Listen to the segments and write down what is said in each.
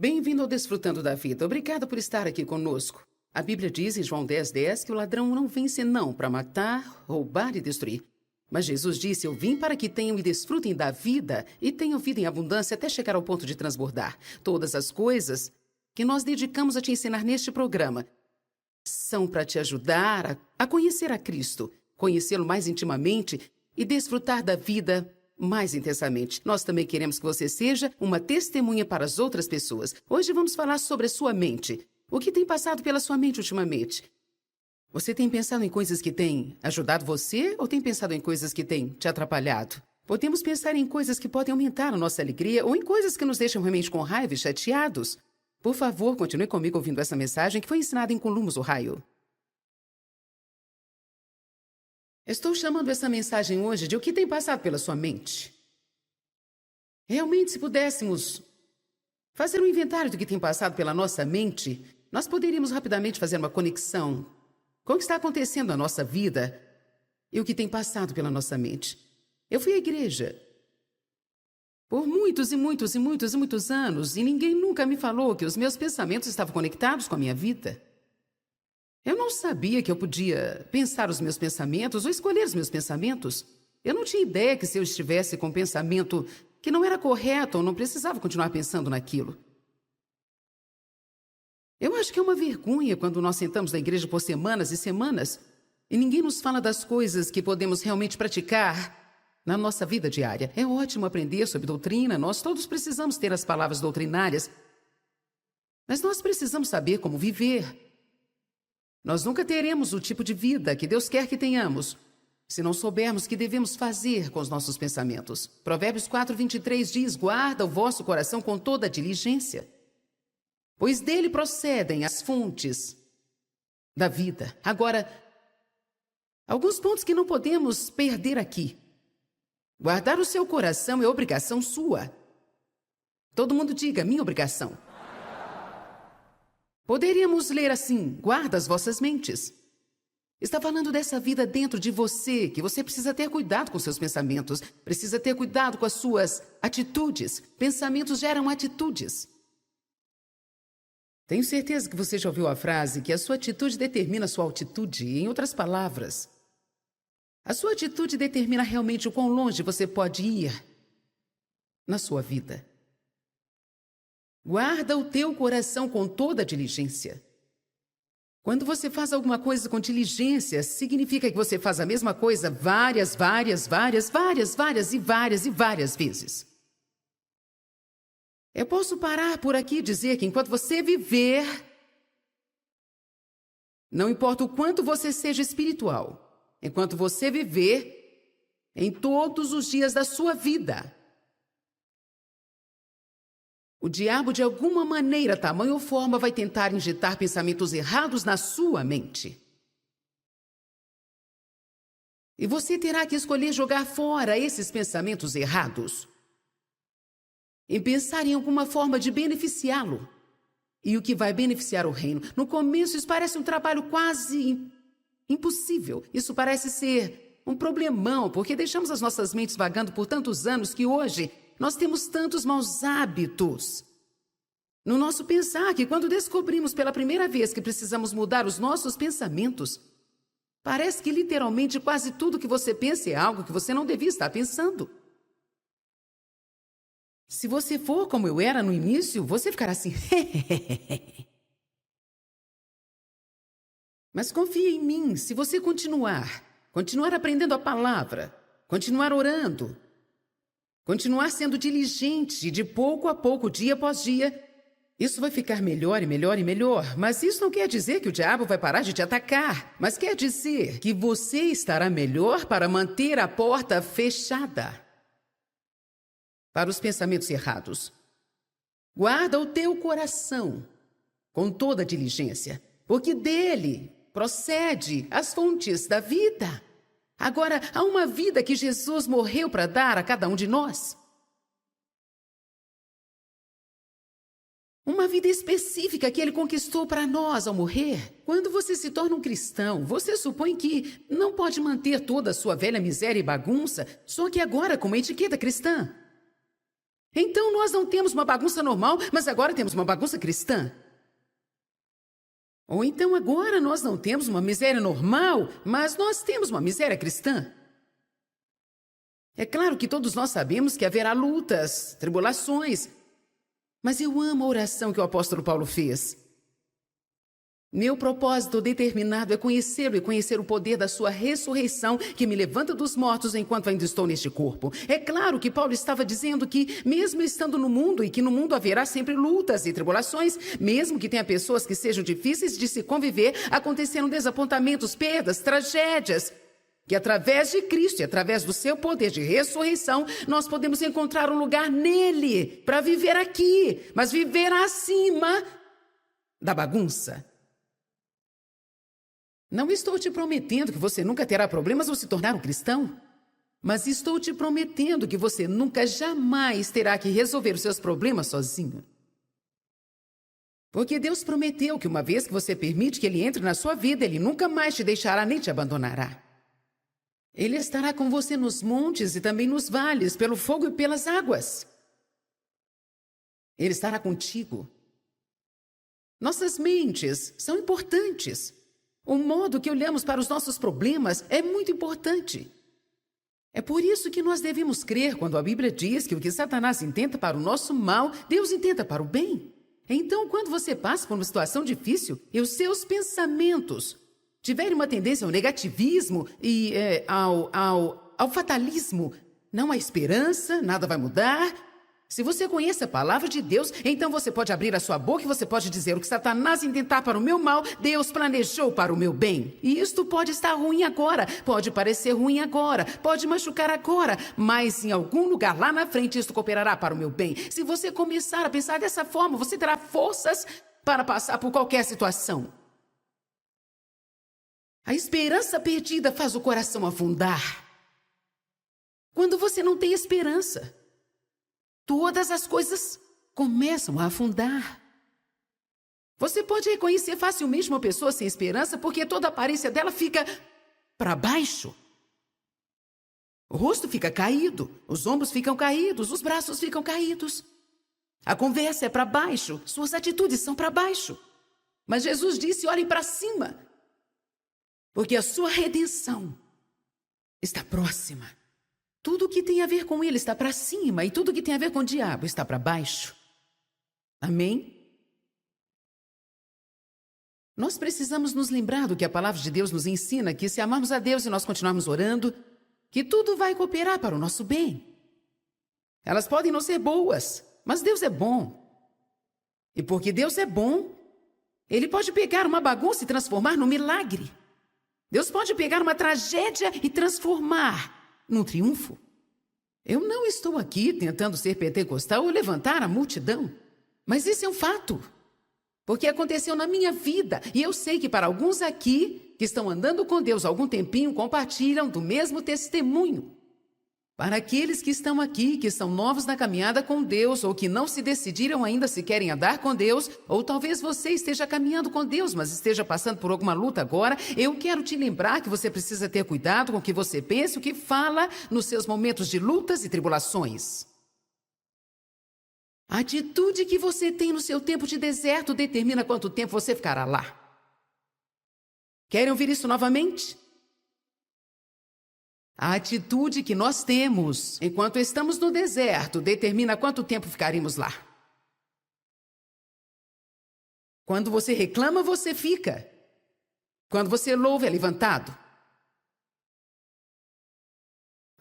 Bem-vindo ao Desfrutando da Vida. Obrigada por estar aqui conosco. A Bíblia diz em João 10:10 que o ladrão não vem senão para matar, roubar e destruir. Mas Jesus disse: eu vim para que tenham e desfrutem da vida e tenham vida em abundância até chegar ao ponto de transbordar. Todas as coisas que nós dedicamos a te ensinar neste programa são para te ajudar a conhecer a Cristo, conhecê-lo mais intimamente e desfrutar da vida mais intensamente. Nós também queremos que você seja uma testemunha para as outras pessoas. Hoje vamos falar sobre a sua mente. O que tem passado pela sua mente ultimamente? Você tem pensado em coisas que têm ajudado você ou tem pensado em coisas que têm te atrapalhado? Podemos pensar em coisas que podem aumentar a nossa alegria ou em coisas que nos deixam realmente com raiva e chateados. Por favor, continue comigo ouvindo essa mensagem que foi ensinada em Columbus, Ohio. Estou chamando essa mensagem hoje de o que tem passado pela sua mente. Realmente, se pudéssemos fazer um inventário do que tem passado pela nossa mente, nós poderíamos rapidamente fazer uma conexão com o que está acontecendo na nossa vida e o que tem passado pela nossa mente. Eu fui à igreja por muitos e muitos e muitos e muitos anos e ninguém nunca me falou que os meus pensamentos estavam conectados com a minha vida. Eu não sabia que eu podia pensar os meus pensamentos ou escolher os meus pensamentos. Eu não tinha ideia que se eu estivesse com um pensamento que não era correto, eu não precisava continuar pensando naquilo. Eu acho que é uma vergonha quando nós sentamos na igreja por semanas e semanas e ninguém nos fala das coisas que podemos realmente praticar na nossa vida diária. É ótimo aprender sobre doutrina, nós todos precisamos ter as palavras doutrinárias, mas nós precisamos saber como viver. Nós nunca teremos o tipo de vida que Deus quer que tenhamos se não soubermos o que devemos fazer com os nossos pensamentos. Provérbios 4:23 diz: guarda o vosso coração com toda a diligência, pois dele procedem as fontes da vida. Agora, alguns pontos que não podemos perder aqui. Guardar o seu coração é obrigação sua. Todo mundo diga: minha obrigação. Poderíamos ler assim: guarda as vossas mentes. Está falando dessa vida dentro de você, que você precisa ter cuidado com seus pensamentos, precisa ter cuidado com as suas atitudes. Pensamentos geram atitudes. Tenho certeza que você já ouviu a frase que a sua atitude determina a sua altitude. Em outras palavras, a sua atitude determina realmente o quão longe você pode ir na sua vida. Guarda o teu coração com toda a diligência. Quando você faz alguma coisa com diligência, significa que você faz a mesma coisa várias vezes. Eu posso parar por aqui e dizer que enquanto você viver, não importa o quanto você seja espiritual, enquanto você viver, em todos os dias da sua vida, o diabo, de alguma maneira, tamanho ou forma, vai tentar injetar pensamentos errados na sua mente. E você terá que escolher jogar fora esses pensamentos errados e pensar em alguma forma de beneficiá-lo. E o que vai beneficiar o reino? No começo, isso parece um trabalho quase impossível. Isso parece ser um problemão, porque deixamos as nossas mentes vagando por tantos anos que hoje nós temos tantos maus hábitos no nosso pensar que quando descobrimos pela primeira vez que precisamos mudar os nossos pensamentos, parece que literalmente quase tudo que você pensa é algo que você não devia estar pensando. Se você for como eu era no início, você ficará assim. Mas confie em mim, se você continuar aprendendo a palavra, continuar orando, continuar sendo diligente de pouco a pouco, dia após dia, isso vai ficar melhor e melhor e melhor. Mas isso não quer dizer que o diabo vai parar de te atacar. Mas quer dizer que você estará melhor para manter a porta fechada para os pensamentos errados. Guarda o teu coração com toda a diligência, porque dele procede as fontes da vida. Agora, há uma vida que Jesus morreu para dar a cada um de nós. Uma vida específica que ele conquistou para nós ao morrer. Quando você se torna um cristão, você supõe que não pode manter toda a sua velha miséria e bagunça, só que agora com uma etiqueta cristã. Então nós não temos uma bagunça normal, mas agora temos uma bagunça cristã. Ou então agora nós não temos uma miséria normal, mas nós temos uma miséria cristã. É claro que todos nós sabemos que haverá lutas, tribulações, mas eu amo a oração que o apóstolo Paulo fez. Meu propósito determinado é conhecê-lo e conhecer o poder da sua ressurreição que me levanta dos mortos enquanto ainda estou neste corpo. É claro que Paulo estava dizendo que, mesmo estando no mundo e que no mundo haverá sempre lutas e tribulações, mesmo que tenha pessoas que sejam difíceis de se conviver, acontecerão desapontamentos, perdas, tragédias, que através de Cristo e através do seu poder de ressurreição, nós podemos encontrar um lugar nele para viver aqui, mas viver acima da bagunça. Não estou te prometendo que você nunca terá problemas ao se tornar um cristão, mas estou te prometendo que você nunca jamais terá que resolver os seus problemas sozinho. Porque Deus prometeu que uma vez que você permite que Ele entre na sua vida, Ele nunca mais te deixará nem te abandonará. Ele estará com você nos montes e também nos vales, pelo fogo e pelas águas. Ele estará contigo. Nossas mentes são importantes. O modo que olhamos para os nossos problemas é muito importante. É por isso que nós devemos crer quando a Bíblia diz que o que Satanás intenta para o nosso mal, Deus intenta para o bem. Então, quando você passa por uma situação difícil e os seus pensamentos tiverem uma tendência ao negativismo e ao fatalismo, não há esperança, nada vai mudar. Se você conhece a palavra de Deus, então você pode abrir a sua boca e você pode dizer: o que Satanás intentar para o meu mal, Deus planejou para o meu bem. E isto pode estar ruim agora, pode parecer ruim agora, pode machucar agora, mas em algum lugar lá na frente isto cooperará para o meu bem. Se você começar a pensar dessa forma, você terá forças para passar por qualquer situação. A esperança perdida faz o coração afundar. Quando você não tem esperança, todas as coisas começam a afundar. Você pode reconhecer facilmente uma pessoa sem esperança porque toda a aparência dela fica para baixo. O rosto fica caído, os ombros ficam caídos, os braços ficam caídos. A conversa é para baixo, suas atitudes são para baixo. Mas Jesus disse: olhem para cima, porque a sua redenção está próxima. Tudo que tem a ver com ele está para cima e tudo que tem a ver com o diabo está para baixo. Amém? Nós precisamos nos lembrar do que a palavra de Deus nos ensina, que se amarmos a Deus e nós continuarmos orando, que tudo vai cooperar para o nosso bem. Elas podem não ser boas, mas Deus é bom. E porque Deus é bom, Ele pode pegar uma bagunça e transformar num milagre. Deus pode pegar uma tragédia e transformar num triunfo. Eu não estou aqui tentando ser pentecostal ou levantar a multidão, mas isso é um fato, porque aconteceu na minha vida, e eu sei que para alguns aqui, que estão andando com Deus há algum tempinho, compartilham do mesmo testemunho. Para aqueles que estão aqui, que são novos na caminhada com Deus, ou que não se decidiram ainda se querem andar com Deus, ou talvez você esteja caminhando com Deus, mas esteja passando por alguma luta agora, eu quero te lembrar que você precisa ter cuidado com o que você pensa e o que fala nos seus momentos de lutas e tribulações. A atitude que você tem no seu tempo de deserto determina quanto tempo você ficará lá. Querem ouvir isso novamente? A atitude que nós temos enquanto estamos no deserto determina quanto tempo ficaremos lá. Quando você reclama, você fica. Quando você louva, é levantado.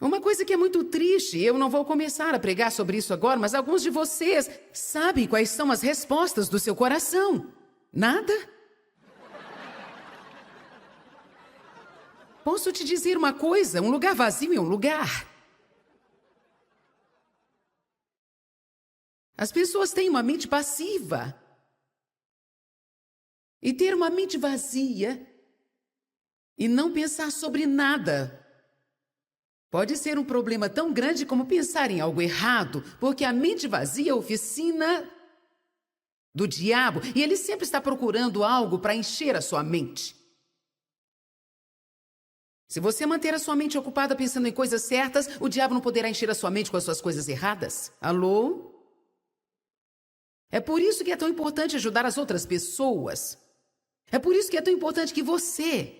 Uma coisa que é muito triste, eu não vou começar a pregar sobre isso agora, mas alguns de vocês sabem quais são as respostas do seu coração. Nada? Posso te dizer uma coisa, um lugar vazio é um lugar. As pessoas têm uma mente passiva. E ter uma mente vazia e não pensar sobre nada pode ser um problema tão grande como pensar em algo errado, porque a mente vazia é a oficina do diabo e ele sempre está procurando algo para encher a sua mente. Se você manter a sua mente ocupada pensando em coisas certas, o diabo não poderá encher a sua mente com as suas coisas erradas. Alô? É por isso que é tão importante ajudar as outras pessoas. É por isso que é tão importante que você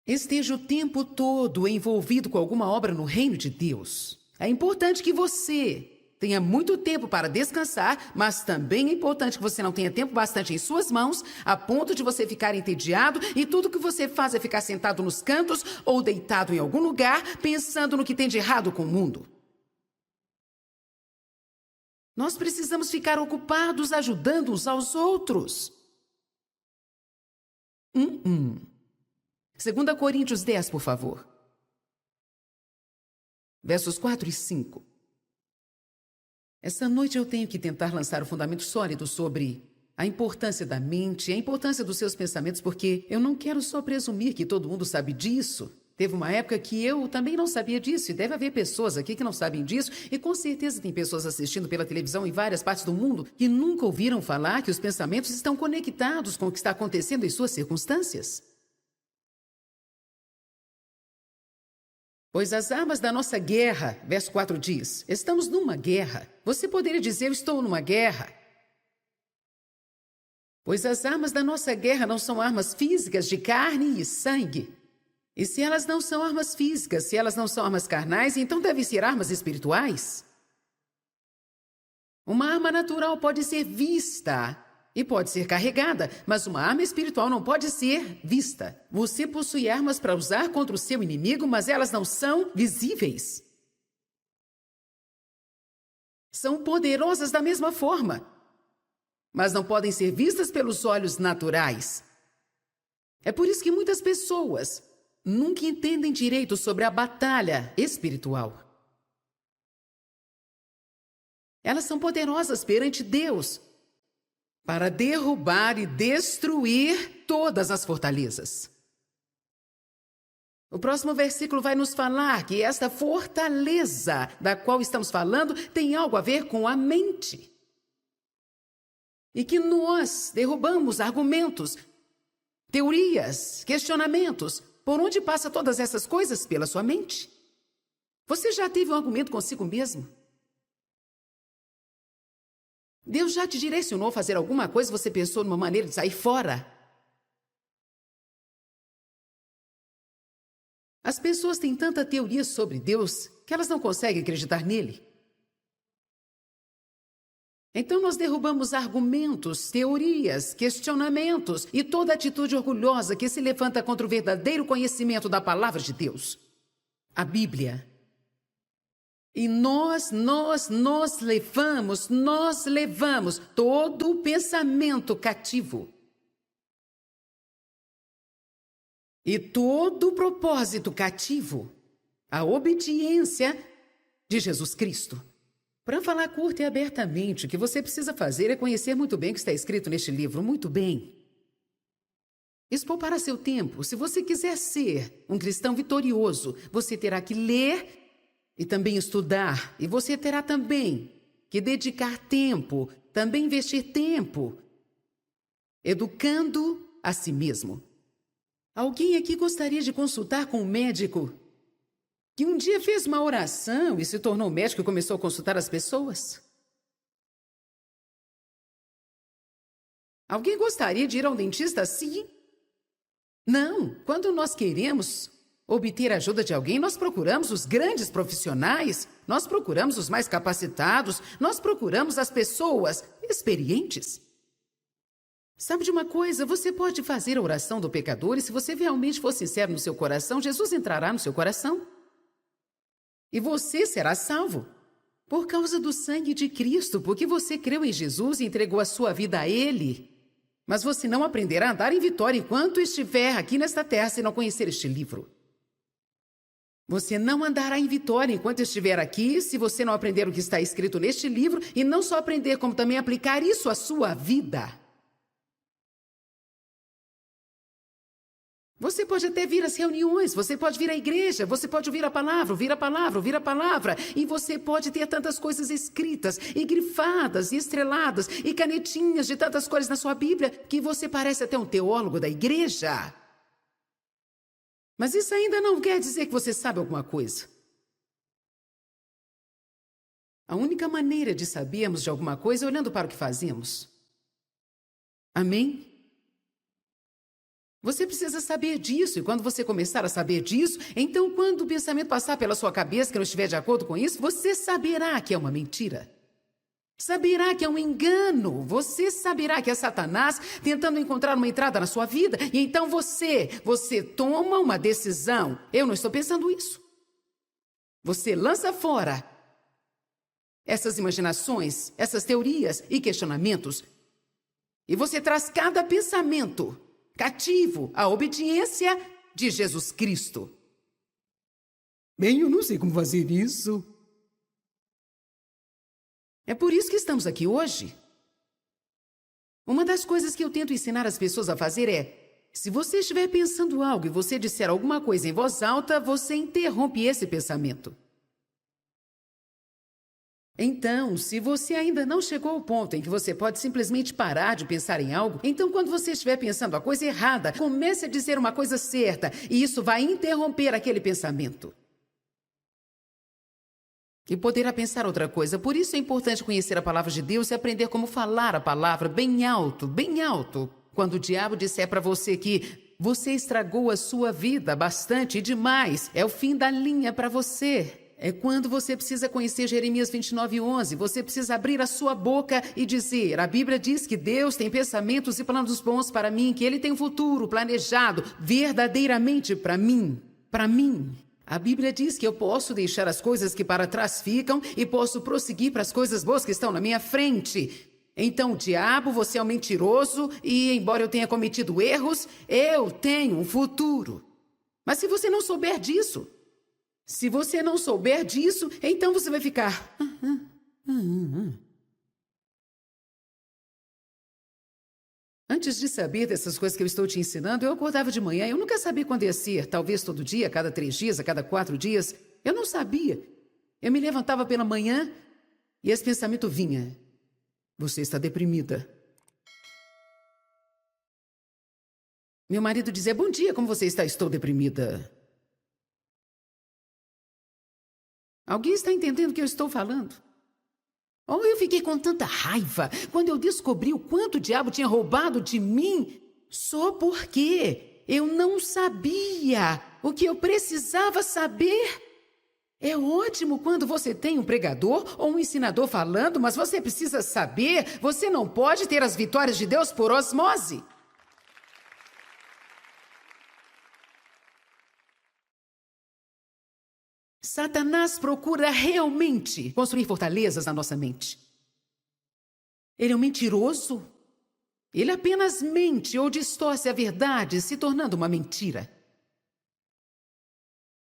esteja o tempo todo envolvido com alguma obra no reino de Deus. É importante que você tenha muito tempo para descansar, mas também é importante que você não tenha tempo bastante em suas mãos, a ponto de você ficar entediado e tudo que você faz é ficar sentado nos cantos ou deitado em algum lugar, pensando no que tem de errado com o mundo. Nós precisamos ficar ocupados ajudando uns aos outros. 2 Coríntios 10, por favor. Versos 4 e 5. Esta noite eu tenho que tentar lançar o fundamento sólido sobre a importância da mente, a importância dos seus pensamentos, porque eu não quero só presumir que todo mundo sabe disso. Teve uma época que eu também não sabia disso, e deve haver pessoas aqui que não sabem disso, e com certeza tem pessoas assistindo pela televisão em várias partes do mundo que nunca ouviram falar que os pensamentos estão conectados com o que está acontecendo em suas circunstâncias. Pois as armas da nossa guerra, verso 4 diz, estamos numa guerra. Você poderia dizer, eu estou numa guerra. Pois as armas da nossa guerra não são armas físicas de carne e sangue. E se elas não são armas físicas, se elas não são armas carnais, então devem ser armas espirituais. Uma arma natural pode ser vista e pode ser carregada, mas uma arma espiritual não pode ser vista. Você possui armas para usar contra o seu inimigo, mas elas não são visíveis. São poderosas da mesma forma, mas não podem ser vistas pelos olhos naturais. É por isso que muitas pessoas nunca entendem direito sobre a batalha espiritual. Elas são poderosas perante Deus para derrubar e destruir todas as fortalezas. O próximo versículo vai nos falar que esta fortaleza da qual estamos falando tem algo a ver com a mente. E que nós derrubamos argumentos, teorias, questionamentos. Por onde passa todas essas coisas? Pela sua mente. Você já teve um argumento consigo mesmo? Deus já te direcionou a fazer alguma coisa e você pensou numa maneira de sair fora? As pessoas têm tanta teoria sobre Deus que elas não conseguem acreditar nele. Então nós derrubamos argumentos, teorias, questionamentos e toda atitude orgulhosa que se levanta contra o verdadeiro conhecimento da palavra de Deus, a Bíblia. E nós levamos todo o pensamento cativo. E todo o propósito cativo à obediência de Jesus Cristo. Para falar curta e abertamente, o que você precisa fazer é conhecer muito bem o que está escrito neste livro, muito bem. Isso poupará seu tempo. Se você quiser ser um cristão vitorioso, você terá que ler e também estudar. E você terá também que dedicar tempo, também investir tempo, educando a si mesmo. Alguém aqui gostaria de consultar com um médico que um dia fez uma oração e se tornou médico e começou a consultar as pessoas? Alguém gostaria de ir ao dentista assim? Não. Quando nós queremos obter a ajuda de alguém, nós procuramos os grandes profissionais, nós procuramos os mais capacitados, nós procuramos as pessoas experientes. Sabe de uma coisa? Você pode fazer a oração do pecador e se você realmente for sincero no seu coração, Jesus entrará no seu coração. E você será salvo por causa do sangue de Cristo, porque você creu em Jesus e entregou a sua vida a Ele. Mas você não aprenderá a andar em vitória enquanto estiver aqui nesta terra se não conhecer este livro. Você não andará em vitória enquanto estiver aqui se você não aprender o que está escrito neste livro e não só aprender, como também aplicar isso à sua vida. Você pode até vir às reuniões, você pode vir à igreja, você pode ouvir a palavra, e você pode ter tantas coisas escritas, e grifadas, e estreladas, e canetinhas de tantas cores na sua Bíblia, que você parece até um teólogo da igreja. Mas isso ainda não quer dizer que você sabe alguma coisa. A única maneira de sabermos de alguma coisa é olhando para o que fazemos. Amém? Você precisa saber disso, e quando você começar a saber disso, então quando o pensamento passar pela sua cabeça que não estiver de acordo com isso, você saberá que é uma mentira. Saberá que é um engano. Você saberá que é Satanás tentando encontrar uma entrada na sua vida. E então você toma uma decisão. Eu não estou pensando isso. Você lança fora essas imaginações, essas teorias e questionamentos. E você traz cada pensamento cativo à obediência de Jesus Cristo. Bem, eu não sei como fazer isso. É por isso que estamos aqui hoje. Uma das coisas que eu tento ensinar as pessoas a fazer é, se você estiver pensando algo e você disser alguma coisa em voz alta, você interrompe esse pensamento. Então, se você ainda não chegou ao ponto em que você pode simplesmente parar de pensar em algo, então quando você estiver pensando a coisa errada, comece a dizer uma coisa certa, e isso vai interromper aquele pensamento. E poderá pensar outra coisa. Por isso é importante conhecer a palavra de Deus e aprender como falar a palavra bem alto, bem alto. Quando o diabo disser para você que você estragou a sua vida bastante e demais, é o fim da linha para você. É quando você precisa conhecer Jeremias 29:11. Você precisa abrir a sua boca e dizer, a Bíblia diz que Deus tem pensamentos e planos bons para mim, que Ele tem um futuro planejado verdadeiramente para mim. Para mim. A Bíblia diz que eu posso deixar as coisas que para trás ficam e posso prosseguir para as coisas boas que estão na minha frente. Então, diabo, você é um mentiroso e, embora eu tenha cometido erros, eu tenho um futuro. Mas se você não souber disso, então você vai ficar... Antes de saber dessas coisas que eu estou te ensinando, eu acordava de manhã, eu nunca sabia quando ia ser, talvez todo dia, a cada 3 dias, a cada 4 dias. Eu não sabia. Eu me levantava pela manhã e esse pensamento vinha. Você está deprimida. Meu marido dizia, bom dia, como você está? Estou deprimida. Alguém está entendendo o que eu estou falando? Oh, eu fiquei com tanta raiva quando eu descobri o quanto o diabo tinha roubado de mim só porque eu não sabia o que eu precisava saber. É ótimo quando você tem um pregador ou um ensinador falando, mas você precisa saber, você não pode ter as vitórias de Deus por osmose. Satanás procura realmente construir fortalezas na nossa mente. Ele é um mentiroso. Ele apenas mente ou distorce a verdade, se tornando uma mentira.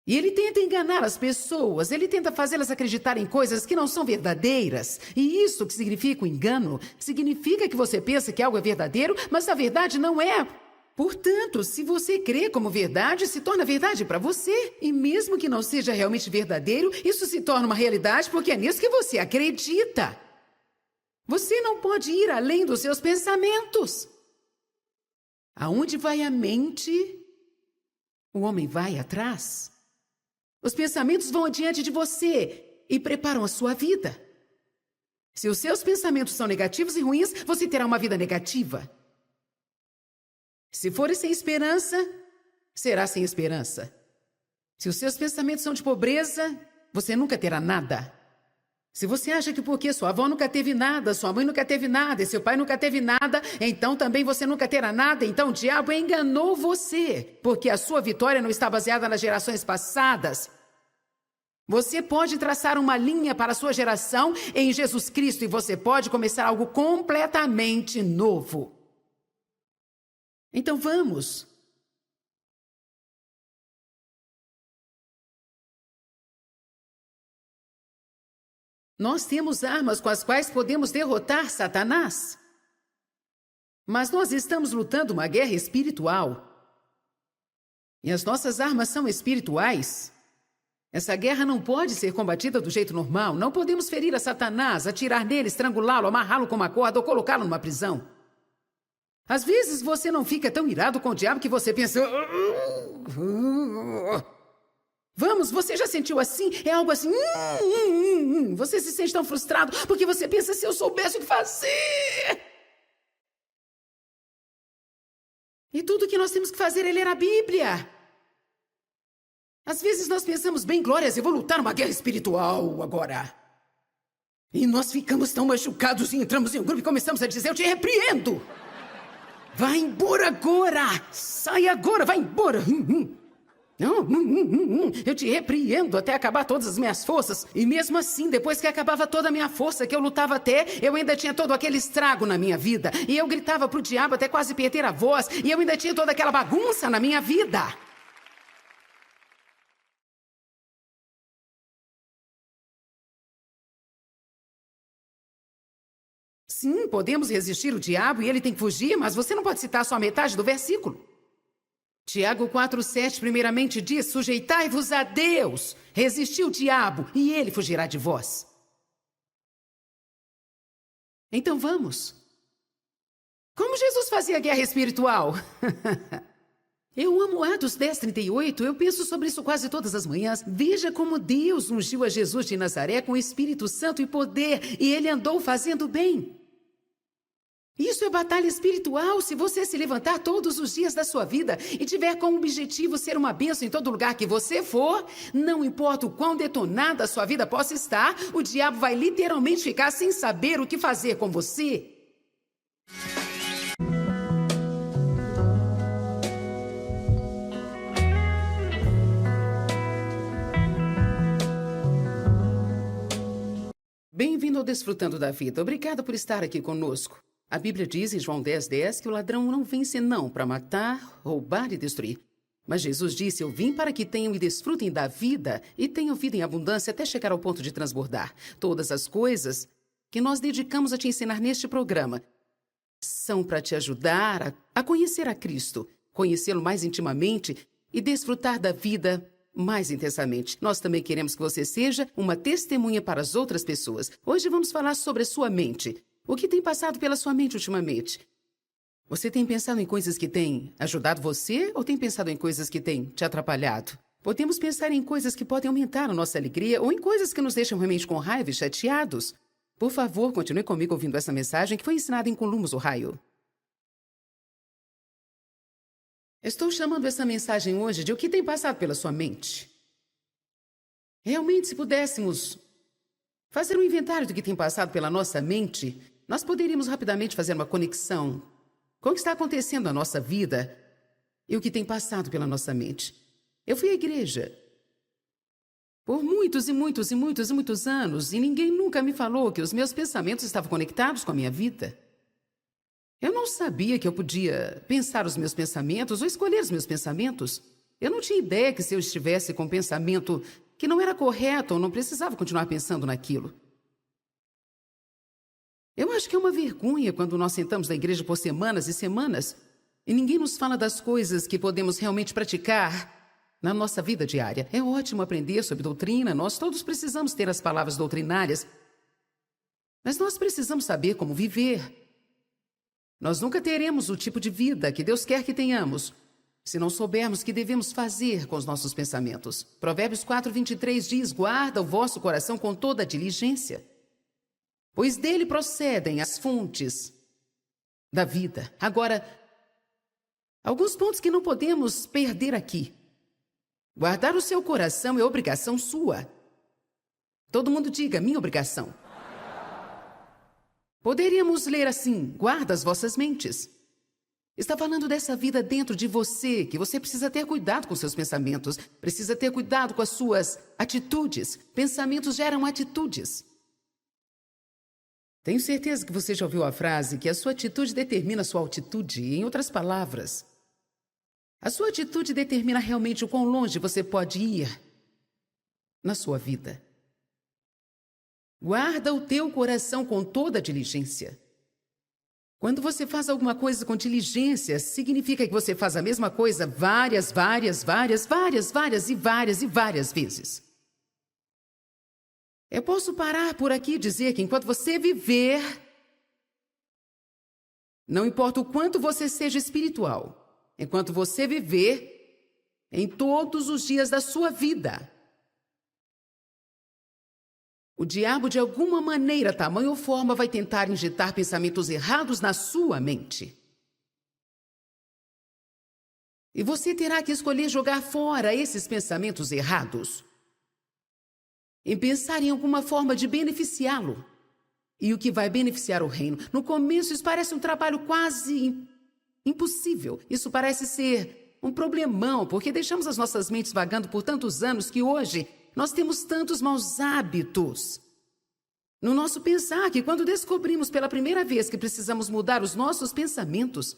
E ele tenta enganar as pessoas, ele tenta fazê-las acreditar em coisas que não são verdadeiras. E isso que significa o engano, significa que você pensa que algo é verdadeiro, mas na verdade não é. Portanto, se você crê como verdade, se torna verdade para você. E mesmo que não seja realmente verdadeiro, isso se torna uma realidade porque é nisso que você acredita. Você não pode ir além dos seus pensamentos. Aonde vai a mente, o homem vai atrás. Os pensamentos vão adiante de você e preparam a sua vida. Se os seus pensamentos são negativos e ruins, você terá uma vida negativa. Se for sem esperança, será sem esperança. Se os seus pensamentos são de pobreza, você nunca terá nada. Se você acha que porque sua avó nunca teve nada, sua mãe nunca teve nada e seu pai nunca teve nada, então também você nunca terá nada, então o diabo enganou você, porque a sua vitória não está baseada nas gerações passadas. Você pode traçar uma linha para a sua geração em Jesus Cristo e você pode começar algo completamente novo. Então vamos. Nós temos armas com as quais podemos derrotar Satanás. Mas nós estamos lutando uma guerra espiritual. E as nossas armas são espirituais. Essa guerra não pode ser combatida do jeito normal. Não podemos ferir a Satanás, atirar nele, estrangulá-lo, amarrá-lo com uma corda ou colocá-lo numa prisão. Às vezes você não fica tão irado com o diabo que você pensa... Vamos, você já sentiu assim? É algo assim... Você se sente tão frustrado porque você pensa, se eu soubesse o que fazer... E tudo que nós temos que fazer é ler a Bíblia. Às vezes nós pensamos, bem, glórias, eu vou lutar uma guerra espiritual agora. E nós ficamos tão machucados e entramos em um grupo e começamos a dizer, eu te repreendo. Vai embora agora! Sai agora, vai embora! Não, eu te repreendo até acabar todas as minhas forças. E mesmo assim, depois que acabava toda a minha força, que eu lutava até, eu ainda tinha todo aquele estrago na minha vida. E eu gritava pro diabo até quase perder a voz. E eu ainda tinha toda aquela bagunça na minha vida. Sim, podemos resistir o diabo e ele tem que fugir, mas você não pode citar só a metade do versículo. Tiago 4,7 primeiramente diz, sujeitai-vos a Deus, resisti o diabo e ele fugirá de vós. Então vamos. Como Jesus fazia guerra espiritual? Eu amo Atos 10:38, eu penso sobre isso quase todas as manhãs. Veja como Deus ungiu a Jesus de Nazaré com o Espírito Santo e poder, e ele andou fazendo bem. Isso é batalha espiritual. Se você se levantar todos os dias da sua vida e tiver como objetivo ser uma bênção em todo lugar que você for, não importa o quão detonada a sua vida possa estar, o diabo vai literalmente ficar sem saber o que fazer com você. Bem-vindo ao Desfrutando da Vida. Obrigada por estar aqui conosco. A Bíblia diz em João 10:10 que o ladrão não vem senão para matar, roubar e destruir. Mas Jesus disse, eu vim para que tenham e desfrutem da vida e tenham vida em abundância até chegar ao ponto de transbordar. Todas as coisas que nós dedicamos a te ensinar neste programa são para te ajudar a conhecer a Cristo, conhecê-lo mais intimamente e desfrutar da vida mais intensamente. Nós também queremos que você seja uma testemunha para as outras pessoas. Hoje vamos falar sobre a sua mente. O que tem passado pela sua mente ultimamente? Você tem pensado em coisas que têm ajudado você ou tem pensado em coisas que têm te atrapalhado? Podemos pensar em coisas que podem aumentar a nossa alegria ou em coisas que nos deixam realmente com raiva e chateados. Por favor, continue comigo ouvindo essa mensagem que foi ensinada em Columbus, Ohio. Estou chamando essa mensagem hoje de o que tem passado pela sua mente. Realmente, se pudéssemos fazer um inventário do que tem passado pela nossa mente, nós poderíamos rapidamente fazer uma conexão com o que está acontecendo na nossa vida e o que tem passado pela nossa mente. Eu fui à igreja por muitos anos e ninguém nunca me falou que os meus pensamentos estavam conectados com a minha vida. Eu não sabia que eu podia pensar os meus pensamentos ou escolher os meus pensamentos. Eu não tinha ideia que se eu estivesse com um pensamento que não era correto, eu não precisava continuar pensando naquilo. Eu acho que é uma vergonha quando nós sentamos na igreja por semanas e semanas e ninguém nos fala das coisas que podemos realmente praticar na nossa vida diária. É ótimo aprender sobre doutrina, nós todos precisamos ter as palavras doutrinárias, mas nós precisamos saber como viver. Nós nunca teremos o tipo de vida que Deus quer que tenhamos se não soubermos o que devemos fazer com os nossos pensamentos. Provérbios 4:23 diz, guarda o vosso coração com toda a diligência, pois dele procedem as fontes da vida. Agora, alguns pontos que não podemos perder aqui. Guardar o seu coração é obrigação sua. Todo mundo diga, minha obrigação. Poderíamos ler assim, guarda as vossas mentes. Está falando dessa vida dentro de você, que você precisa ter cuidado com seus pensamentos, precisa ter cuidado com as suas atitudes. Pensamentos geram atitudes. Tenho certeza que você já ouviu a frase que a sua atitude determina a sua altitude. Em outras palavras, a sua atitude determina realmente o quão longe você pode ir na sua vida. Guarda o teu coração com toda a diligência. Quando você faz alguma coisa com diligência, significa que você faz a mesma coisa várias vezes. Eu posso parar por aqui e dizer que enquanto você viver, Não importa o quanto você seja espiritual, enquanto você viver em todos os dias da sua vida, o diabo, de alguma maneira, tamanho ou forma, vai tentar injetar pensamentos errados na sua mente. E você terá que escolher jogar fora esses pensamentos errados e pensar em alguma forma de beneficiá-lo. E o que vai beneficiar o reino? No começo, isso parece um trabalho quase impossível. Isso parece ser um problemão, porque deixamos as nossas mentes vagando por tantos anos que hoje nós temos tantos maus hábitos no nosso pensar que quando descobrimos pela primeira vez que precisamos mudar os nossos pensamentos,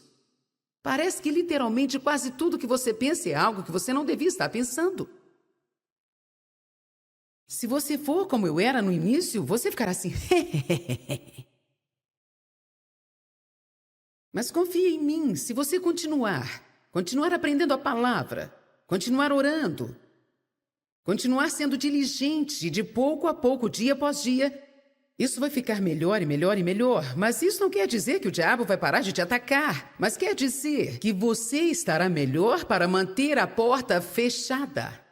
parece que literalmente quase tudo que você pensa é algo que você não devia estar pensando. Se você for como eu era no início, você ficará assim. Mas confie em mim, se você continuar aprendendo a palavra, continuar orando, continuar sendo diligente de pouco a pouco, dia após dia, isso vai ficar melhor e melhor e melhor. Mas isso não quer dizer que o diabo vai parar de te atacar, mas quer dizer que você estará melhor para manter a porta fechada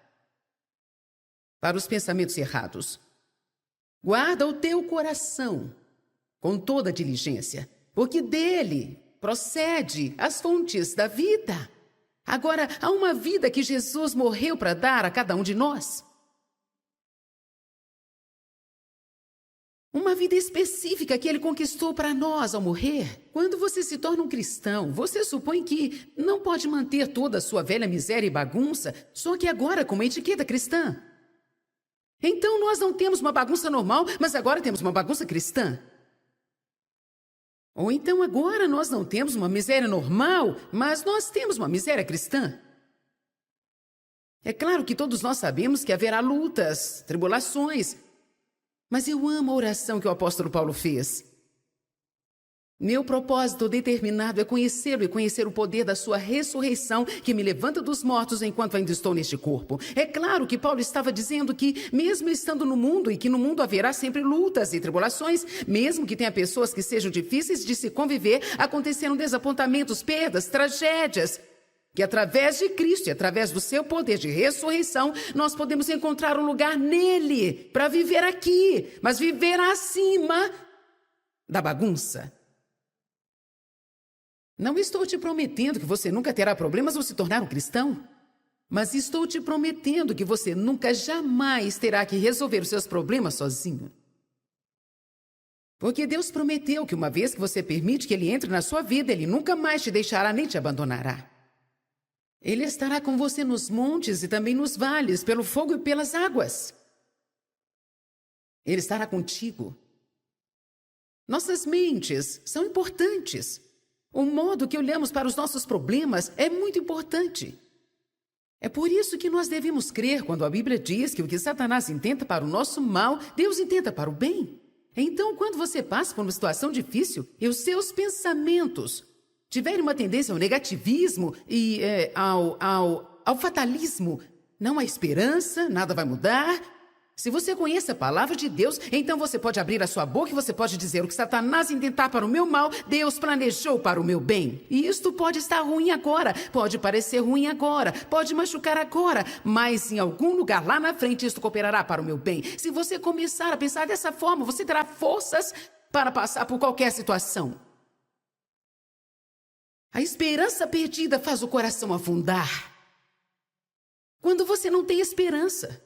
para os pensamentos errados. Guarda o teu coração com toda diligência, porque dele procede as fontes da vida. Agora, há uma vida que Jesus morreu para dar a cada um de nós. Uma vida específica que ele conquistou para nós ao morrer. Quando você se torna um cristão, você supõe que não pode manter toda a sua velha miséria e bagunça, só que agora com uma etiqueta cristã. Então nós não temos uma bagunça normal, mas agora temos uma bagunça cristã. Ou então agora nós não temos uma miséria normal, mas nós temos uma miséria cristã. É claro que todos nós sabemos que haverá lutas, tribulações, mas eu amo a oração que o apóstolo Paulo fez. Meu propósito determinado é conhecê-lo e conhecer o poder da sua ressurreição que me levanta dos mortos enquanto ainda estou neste corpo. É claro que Paulo estava dizendo que, mesmo estando no mundo e que no mundo haverá sempre lutas e tribulações, mesmo que tenha pessoas que sejam difíceis de se conviver, acontecerão desapontamentos, perdas, tragédias, que através de Cristo e através do seu poder de ressurreição, nós podemos encontrar um lugar nele para viver aqui, mas viver acima da bagunça. Não estou te prometendo que você nunca terá problemas ao se tornar um cristão, mas estou te prometendo que você nunca jamais terá que resolver os seus problemas sozinho. Porque Deus prometeu que uma vez que você permite que Ele entre na sua vida, Ele nunca mais te deixará nem te abandonará. Ele estará com você nos montes e também nos vales, pelo fogo e pelas águas. Ele estará contigo. Nossas mentes são importantes. O modo que olhamos para os nossos problemas é muito importante. É por isso que nós devemos crer quando a Bíblia diz que o que Satanás intenta para o nosso mal, Deus intenta para o bem. Então, quando você passa por uma situação difícil e os seus pensamentos tiverem uma tendência ao negativismo e ao fatalismo, não há esperança, nada vai mudar. Se você conhece a palavra de Deus, então você pode abrir a sua boca e você pode dizer: o que Satanás intentar para o meu mal, Deus planejou para o meu bem. E isto pode estar ruim agora, pode parecer ruim agora, pode machucar agora, mas em algum lugar lá na frente isto cooperará para o meu bem. Se você começar a pensar dessa forma, você terá forças para passar por qualquer situação. A esperança perdida faz o coração afundar. Quando você não tem esperança,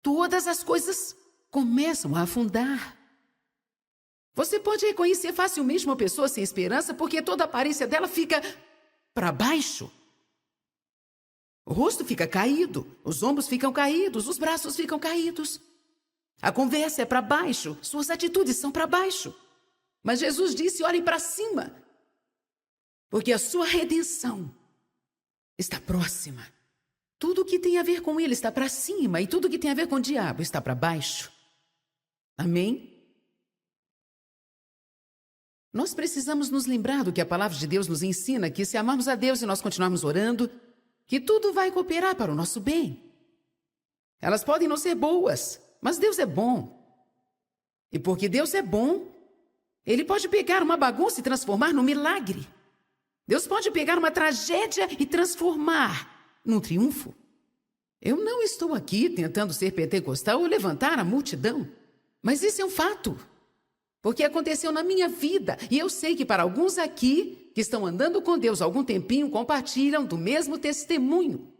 todas as coisas começam a afundar. Você pode reconhecer facilmente uma pessoa sem esperança porque toda a aparência dela fica para baixo. O rosto fica caído, os ombros ficam caídos, os braços ficam caídos. A conversa é para baixo, suas atitudes são para baixo. Mas Jesus disse: olhem para cima, porque a sua redenção está próxima. Tudo que tem a ver com ele está para cima e tudo que tem a ver com o diabo está para baixo. Amém? Nós precisamos nos lembrar do que a palavra de Deus nos ensina, que se amarmos a Deus e nós continuarmos orando, que tudo vai cooperar para o nosso bem. Elas podem não ser boas, mas Deus é bom. E porque Deus é bom, Ele pode pegar uma bagunça e transformar num milagre. Deus pode pegar uma tragédia e transformar num triunfo. Eu não estou aqui tentando ser pentecostal ou levantar a multidão, mas isso é um fato. Porque aconteceu na minha vida, e eu sei que para alguns aqui, que estão andando com Deus há algum tempinho, compartilham do mesmo testemunho.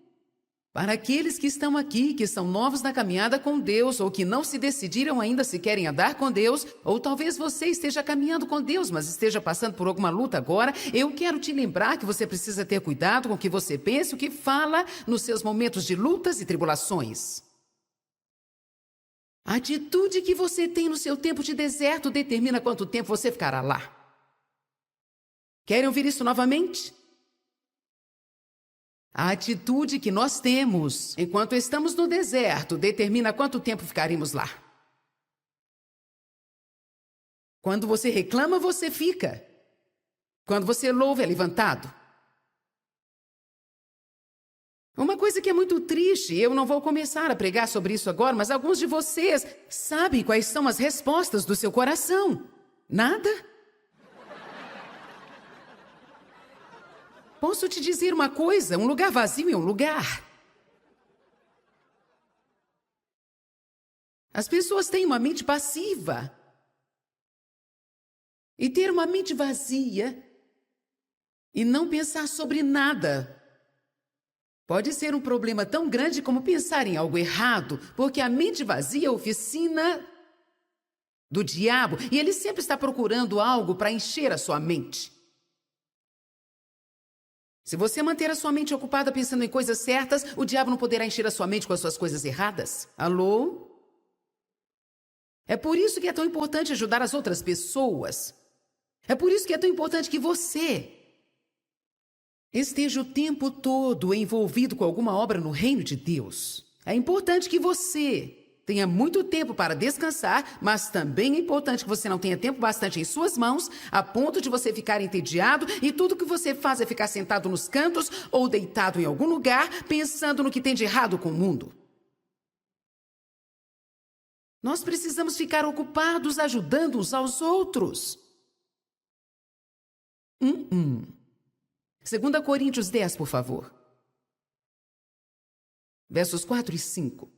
Para aqueles que estão aqui, que são novos na caminhada com Deus, ou que não se decidiram ainda se querem andar com Deus, ou talvez você esteja caminhando com Deus, mas esteja passando por alguma luta agora, eu quero te lembrar que você precisa ter cuidado com o que você pensa e o que fala nos seus momentos de lutas e tribulações. A atitude que você tem no seu tempo de deserto determina quanto tempo você ficará lá. Querem ouvir isso novamente? A atitude que nós temos enquanto estamos no deserto determina quanto tempo ficaremos lá. Quando você reclama, você fica. Quando você louva, é levantado. Uma coisa que é muito triste, eu não vou começar a pregar sobre isso agora, mas alguns de vocês sabem quais são as respostas do seu coração. Nada? Posso te dizer uma coisa, um lugar vazio é um lugar. As pessoas têm uma mente passiva. E ter uma mente vazia e não pensar sobre nada pode ser um problema tão grande como pensar em algo errado, porque a mente vazia é a oficina do diabo e ele sempre está procurando algo para encher a sua mente. Se você manter a sua mente ocupada pensando em coisas certas, o diabo não poderá encher a sua mente com as suas coisas erradas. Alô? É por isso que é tão importante ajudar as outras pessoas. É por isso que é tão importante que você esteja o tempo todo envolvido com alguma obra no reino de Deus. É importante que você tenha muito tempo para descansar, mas também é importante que você não tenha tempo bastante em suas mãos, a ponto de você ficar entediado e tudo que você faz é ficar sentado nos cantos ou deitado em algum lugar, pensando no que tem de errado com o mundo. Nós precisamos ficar ocupados ajudando uns aos outros. 2 Coríntios 10, por favor. Versos 4 e 5.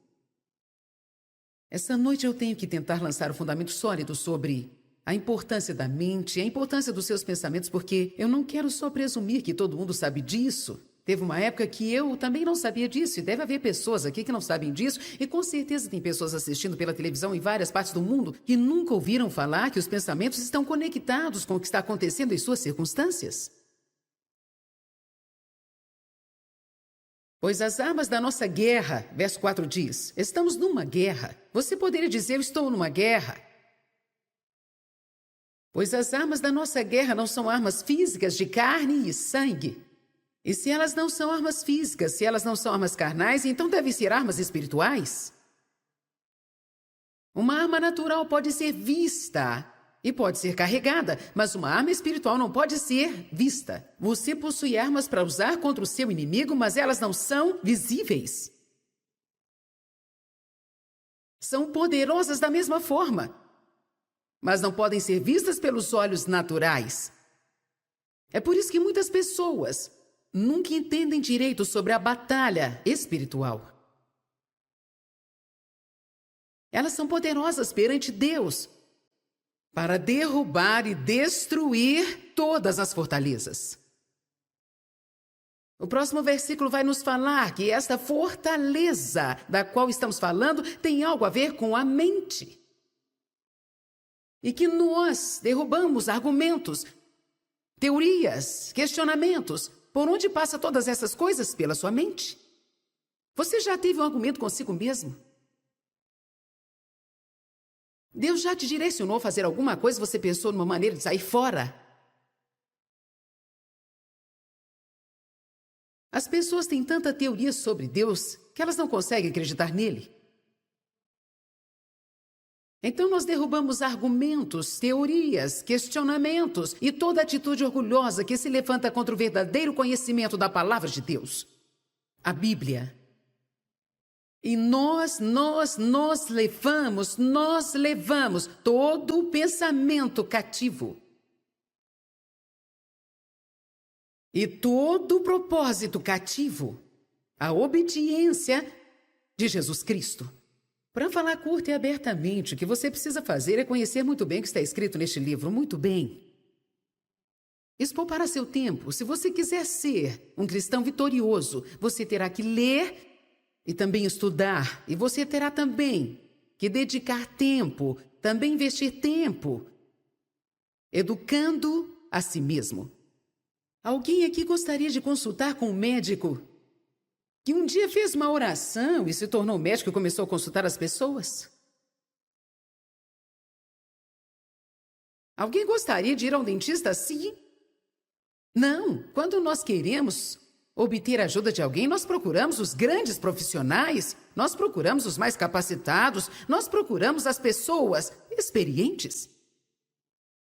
Esta noite eu tenho que tentar lançar um fundamento sólido sobre a importância da mente, a importância dos seus pensamentos, porque eu não quero só presumir que todo mundo sabe disso. Teve uma época que eu também não sabia disso, e deve haver pessoas aqui que não sabem disso, e com certeza tem pessoas assistindo pela televisão em várias partes do mundo que nunca ouviram falar que os pensamentos estão conectados com o que está acontecendo em suas circunstâncias. Pois as armas da nossa guerra, verso 4 diz, estamos numa guerra. Você poderia dizer, eu estou numa guerra. Pois as armas da nossa guerra não são armas físicas de carne e sangue. E se elas não são armas físicas, se elas não são armas carnais, então devem ser armas espirituais. Uma arma natural pode ser vista e pode ser carregada, mas uma arma espiritual não pode ser vista. Você possui armas para usar contra o seu inimigo, mas elas não são visíveis. São poderosas da mesma forma, mas não podem ser vistas pelos olhos naturais. É por isso que muitas pessoas nunca entendem direito sobre a batalha espiritual. Elas são poderosas perante Deus para derrubar e destruir todas as fortalezas. O próximo versículo vai nos falar que esta fortaleza da qual estamos falando tem algo a ver com a mente. E que nós derrubamos argumentos, teorias, questionamentos. Por onde passa todas essas coisas? Pela sua mente. Você já teve um argumento consigo mesmo? Deus já te direcionou a fazer alguma coisa e você pensou numa maneira de sair fora? As pessoas têm tanta teoria sobre Deus que elas não conseguem acreditar nele. Então nós derrubamos argumentos, teorias, questionamentos e toda atitude orgulhosa que se levanta contra o verdadeiro conhecimento da palavra de Deus, a Bíblia. E nós levamos todo o pensamento cativo. E todo o propósito cativo à obediência de Jesus Cristo. Para falar curto e abertamente, o que você precisa fazer é conhecer muito bem o que está escrito neste livro, muito bem. Isso poupará seu tempo. Se você quiser ser um cristão vitorioso, você terá que ler e também estudar. E você terá também que dedicar tempo, também investir tempo, educando a si mesmo. Alguém aqui gostaria de consultar com um médico que um dia fez uma oração e se tornou médico e começou a consultar as pessoas? Alguém gostaria de ir ao dentista assim? Não. Quando nós queremos obter a ajuda de alguém, nós procuramos os grandes profissionais, nós procuramos os mais capacitados, nós procuramos as pessoas experientes.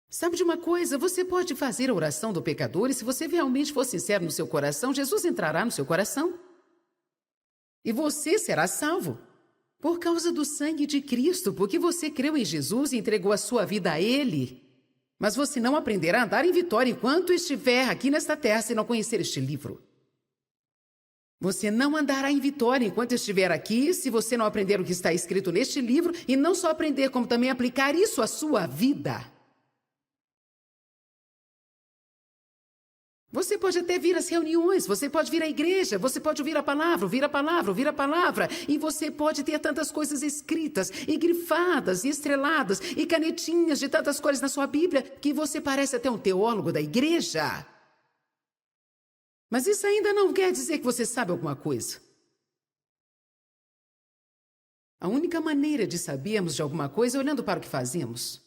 Sabe de uma coisa? Você pode fazer a oração do pecador e se você realmente for sincero no seu coração, Jesus entrará no seu coração. E você será salvo. Por causa do sangue de Cristo, porque você creu em Jesus e entregou a sua vida a Ele. Mas você não aprenderá a andar em vitória enquanto estiver aqui nesta terra se não conhecer este livro. Você não andará em vitória enquanto estiver aqui se você não aprender o que está escrito neste livro e não só aprender, como também aplicar isso à sua vida. Você pode até vir às reuniões, você pode vir à igreja, você pode ouvir a palavra, e você pode ter tantas coisas escritas, e grifadas, e estreladas, e canetinhas de tantas cores na sua Bíblia, que você parece até um teólogo da igreja. Mas isso ainda não quer dizer que você sabe alguma coisa. A única maneira de sabermos de alguma coisa é olhando para o que fazemos.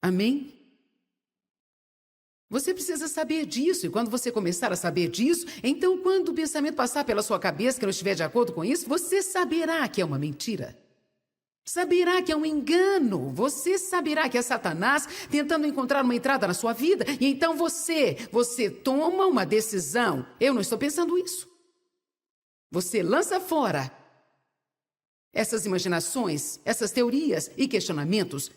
Amém? Você precisa saber disso, e quando você começar a saber disso, então quando o pensamento passar pela sua cabeça que não estiver de acordo com isso, você saberá que é uma mentira. Saberá que é um engano. Você saberá que é Satanás tentando encontrar uma entrada na sua vida, e então você toma uma decisão. Eu não estou pensando isso. Você lança fora essas imaginações, essas teorias e questionamentos,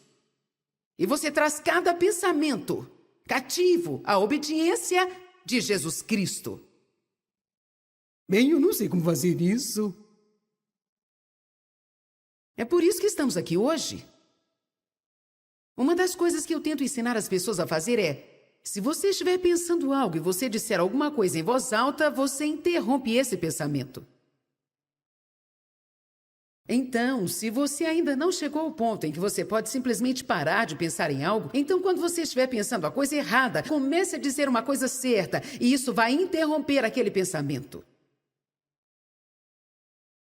e você traz cada pensamento cativo à obediência de Jesus Cristo. Bem, eu não sei como fazer isso. É por isso que estamos aqui hoje. Uma das coisas que eu tento ensinar as pessoas a fazer é, se você estiver pensando algo e você disser alguma coisa em voz alta, você interrompe esse pensamento. Então, se você ainda não chegou ao ponto em que você pode simplesmente parar de pensar em algo, então quando você estiver pensando a coisa errada, comece a dizer uma coisa certa, e isso vai interromper aquele pensamento.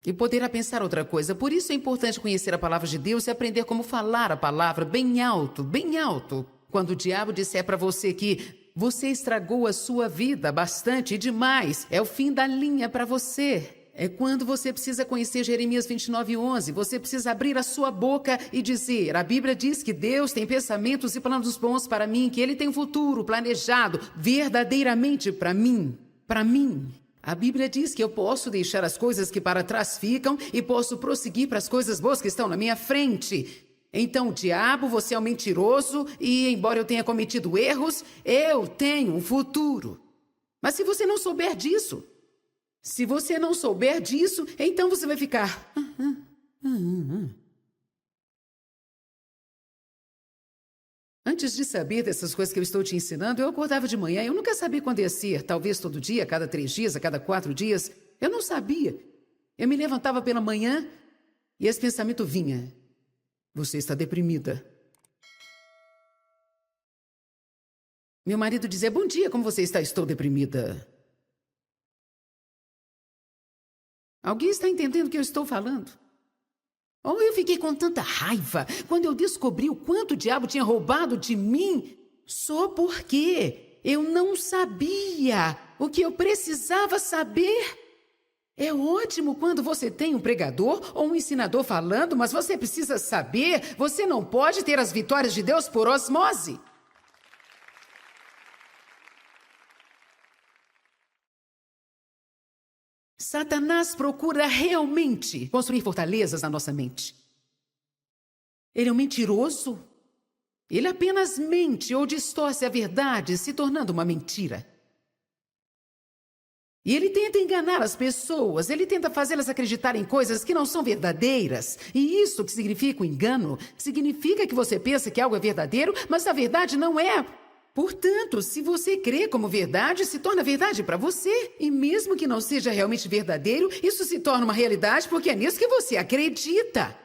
E poderá pensar outra coisa. Por isso é importante conhecer a palavra de Deus e aprender como falar a palavra bem alto, bem alto. Quando o diabo disser para você que você estragou a sua vida bastante e demais, é o fim da linha para você. É quando você precisa conhecer Jeremias 29:11. Você precisa abrir a sua boca e dizer, a Bíblia diz que Deus tem pensamentos e planos bons para mim, que Ele tem um futuro planejado verdadeiramente para mim. Para mim. A Bíblia diz que eu posso deixar as coisas que para trás ficam e posso prosseguir para as coisas boas que estão na minha frente. Então, diabo, você é um mentiroso e, embora eu tenha cometido erros, eu tenho um futuro. Mas se você não souber disso, então você vai ficar... Antes de saber dessas coisas que eu estou te ensinando, eu acordava de manhã, eu nunca sabia quando ia ser, talvez todo dia, a cada 3 dias, a cada 4 dias. Eu não sabia. Eu me levantava pela manhã e esse pensamento vinha. Você está deprimida. Meu marido dizia, bom dia, como você está? Estou deprimida. Alguém está entendendo o que eu estou falando? Oh, eu fiquei com tanta raiva quando eu descobri o quanto o diabo tinha roubado de mim, só porque eu não sabia o que eu precisava saber. É ótimo quando você tem um pregador ou um ensinador falando, mas você precisa saber, você não pode ter as vitórias de Deus por osmose. Satanás procura realmente construir fortalezas na nossa mente. Ele é um mentiroso. Ele apenas mente ou distorce a verdade, se tornando uma mentira. E ele tenta enganar as pessoas, ele tenta fazê-las acreditar em coisas que não são verdadeiras. E isso que significa o engano, significa que você pensa que algo é verdadeiro, mas a verdade não é. Portanto, se você crê como verdade, se torna verdade para você. E mesmo que não seja realmente verdadeiro, isso se torna uma realidade porque é nisso que você acredita.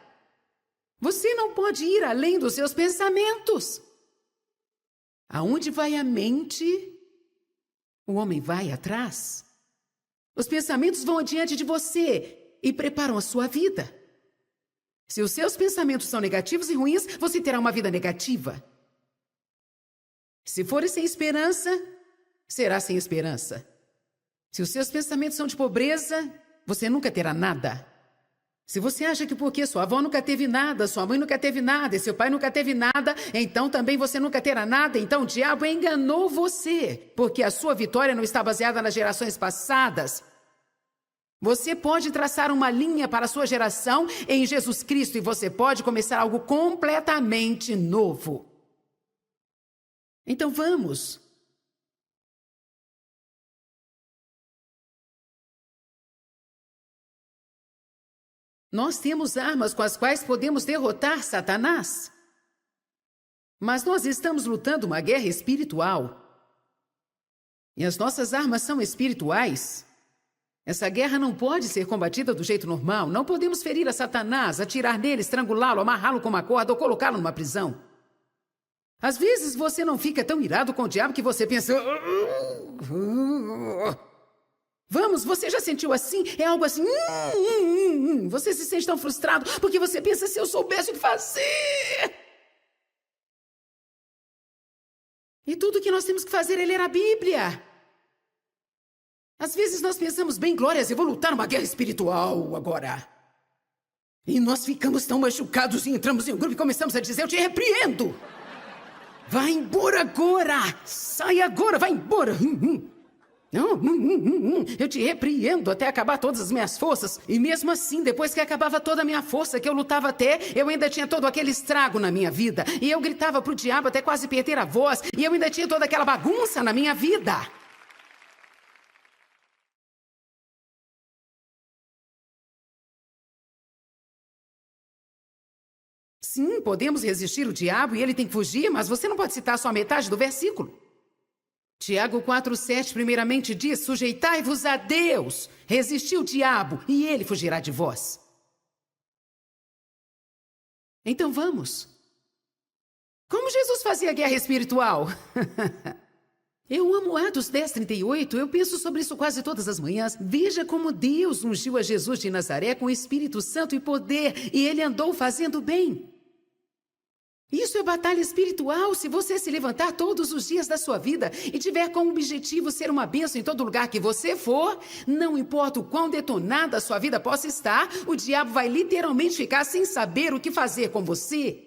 Você não pode ir além dos seus pensamentos. Aonde vai a mente, o homem vai atrás. Os pensamentos vão adiante de você e preparam a sua vida. Se os seus pensamentos são negativos e ruins, você terá uma vida negativa. Se for sem esperança, será sem esperança. Se os seus pensamentos são de pobreza, você nunca terá nada. Se você acha que porque sua avó nunca teve nada, sua mãe nunca teve nada e seu pai nunca teve nada, então também você nunca terá nada, então o diabo enganou você, porque a sua vitória não está baseada nas gerações passadas. Você pode traçar uma linha para a sua geração em Jesus Cristo e você pode começar algo completamente novo. Então vamos. Nós temos armas com as quais podemos derrotar Satanás. Mas nós estamos lutando uma guerra espiritual. E as nossas armas são espirituais. Essa guerra não pode ser combatida do jeito normal. Não podemos ferir a Satanás, atirar nele, estrangulá-lo, amarrá-lo com uma corda ou colocá-lo numa prisão. Às vezes você não fica tão irado com o diabo que você pensa... Vamos, você já sentiu assim? É algo assim... Você se sente tão frustrado porque você pensa, se eu soubesse o que fazer... E tudo que nós temos que fazer é ler a Bíblia. Às vezes nós pensamos, bem, glórias, eu vou lutar uma guerra espiritual agora. E nós ficamos tão machucados e entramos em um grupo e começamos a dizer, eu te repreendo. Vai embora agora. Sai agora, vai embora. Não, eu te repreendo até acabar todas as minhas forças. E mesmo assim, depois que acabava toda a minha força, que eu lutava até, eu ainda tinha todo aquele estrago na minha vida. E eu gritava pro diabo até quase perder a voz. E eu ainda tinha toda aquela bagunça na minha vida. Sim, podemos resistir o diabo e ele tem que fugir, mas você não pode citar só a metade do versículo. Tiago 4,7 primeiramente diz, sujeitai-vos a Deus, resisti o diabo e ele fugirá de vós. Então vamos. Como Jesus fazia guerra espiritual? Eu amo Atos 10:38, eu penso sobre isso quase todas as manhãs. Veja como Deus ungiu a Jesus de Nazaré com o Espírito Santo e poder, e ele andou fazendo bem. Isso é batalha espiritual. Se você se levantar todos os dias da sua vida e tiver como objetivo ser uma bênção em todo lugar que você for, não importa o quão detonada a sua vida possa estar, o diabo vai literalmente ficar sem saber o que fazer com você.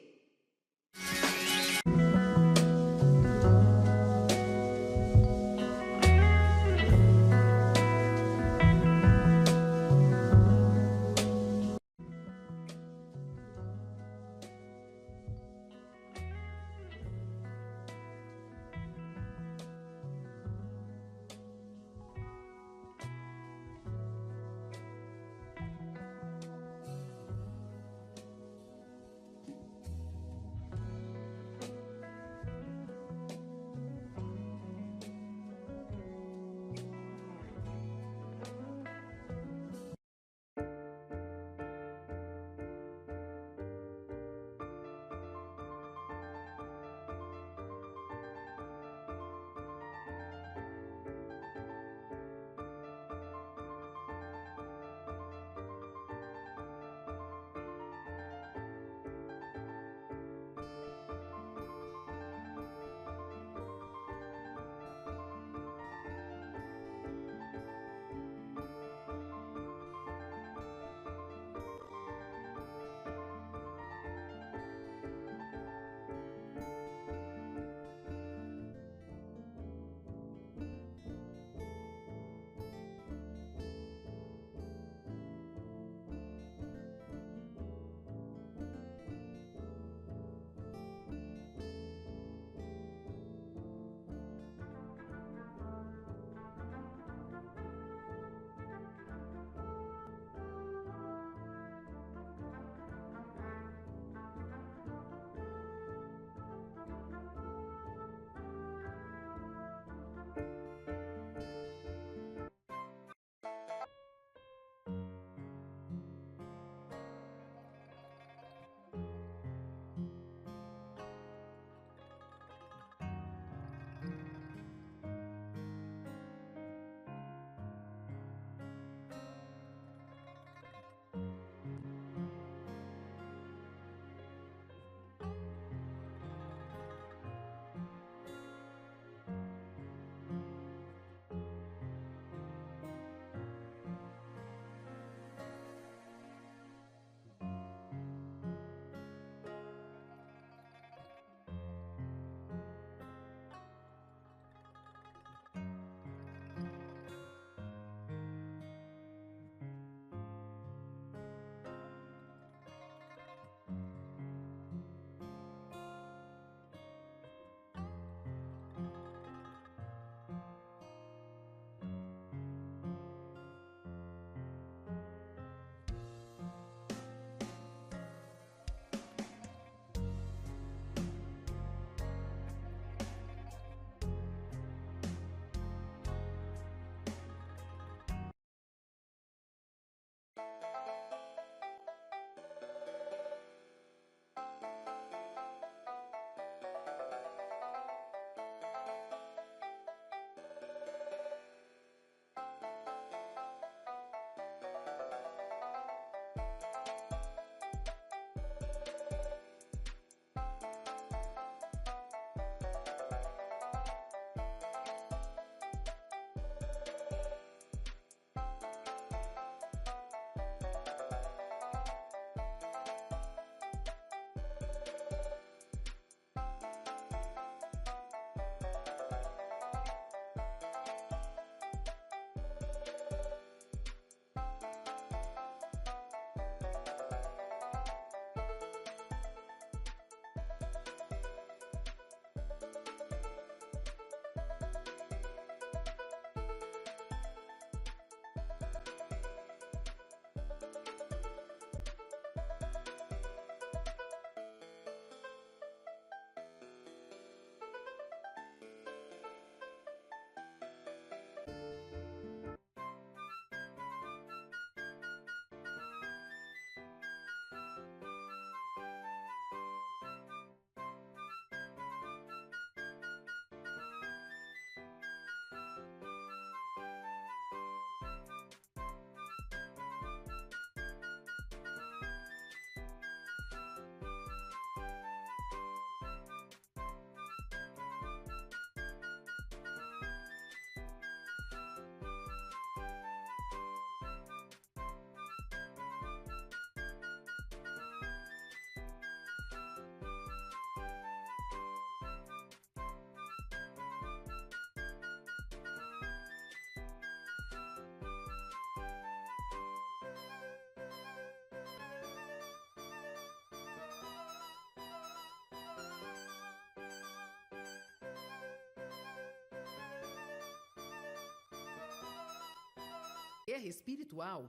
guerra espiritual.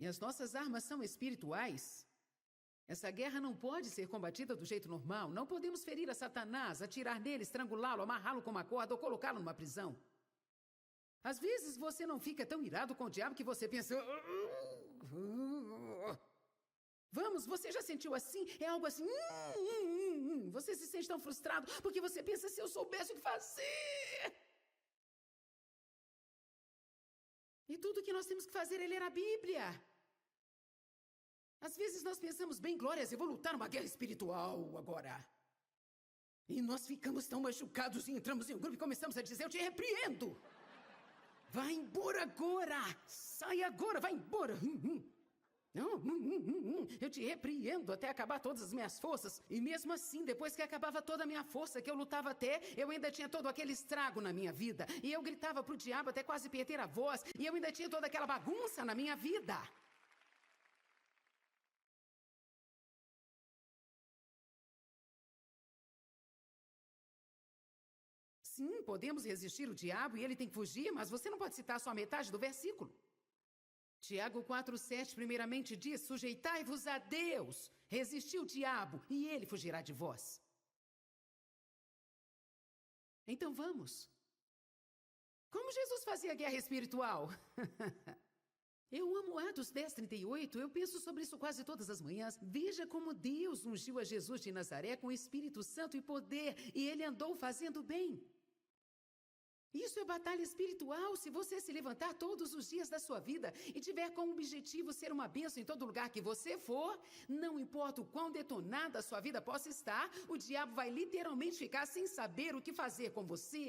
E as nossas armas são espirituais. Essa guerra não pode ser combatida do jeito normal. Não podemos ferir a Satanás, atirar nele, estrangulá-lo, amarrá-lo com uma corda ou colocá-lo numa prisão. Às vezes você não fica tão irado com o diabo que você pensa... Vamos, você já sentiu assim? É algo assim... Você se sente tão frustrado porque você pensa, se eu soubesse o que fazer... E tudo que nós temos que fazer é ler a Bíblia. Às vezes nós pensamos, bem, glórias, eu vou lutar uma guerra espiritual agora. E nós ficamos tão machucados e entramos em um grupo e começamos a dizer, eu te repreendo. Vai embora agora. Sai agora, vai embora. Eu te repreendo até acabar todas as minhas forças. E mesmo assim, depois que acabava toda a minha força, que eu lutava até, eu ainda tinha todo aquele estrago na minha vida. E eu gritava pro diabo até quase perder a voz. E eu ainda tinha toda aquela bagunça na minha vida. Sim, podemos resistir o diabo e ele tem que fugir, mas você não pode citar só a metade do versículo. Tiago 4,7 primeiramente diz, sujeitai-vos a Deus, resisti o diabo e ele fugirá de vós. Então vamos. Como Jesus fazia guerra espiritual? Eu amo Atos 10:38, eu penso sobre isso quase todas as manhãs. Veja como Deus ungiu a Jesus de Nazaré com Espírito Santo e poder, e ele andou fazendo bem. Isso é batalha espiritual. Se você se levantar todos os dias da sua vida e tiver como objetivo ser uma bênção em todo lugar que você for, não importa o quão detonada a sua vida possa estar, o diabo vai literalmente ficar sem saber o que fazer com você.